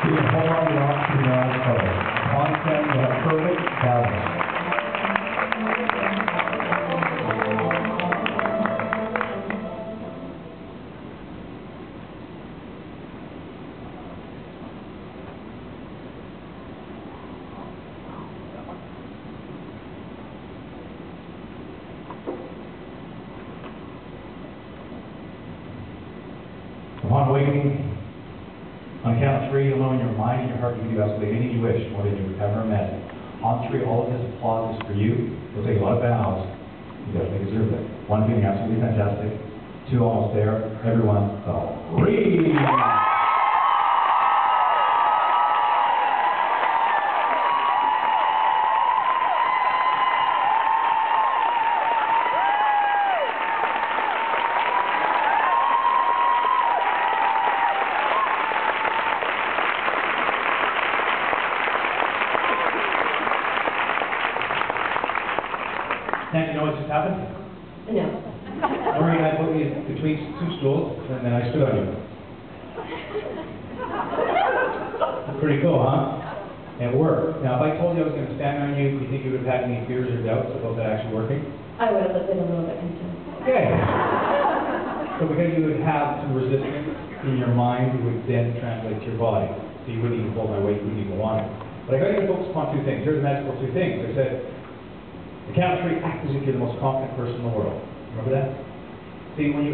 You can hold on to your arms to your eyes closed. Upon standing, you have perfect balance. Upon waking, on the count of three, alone in your mind and your heart, you can do absolutely anything you wish, more than you would ever imagine. On three, all of this applause is for you. You'll take a lot of bows. You definitely deserve it. One, feeling absolutely fantastic. Two, almost there. Everyone, three. Now, you know what just happened? No. Marie and I put you between two stools, and then I stood on you. Pretty cool, huh? It worked. Now, if I told you I was going to stand on you, do you think you would have had any fears or doubts about that actually working? I would have been a little bit concerned. Okay. So because you would have some resistance in your mind, it would then translate to your body. So you wouldn't even hold my weight, you wouldn't even want it. But I got you to focus upon two things. Here are the magical two things. I said, the count of three, act as if you're the most confident person in the world. Remember that? See, when you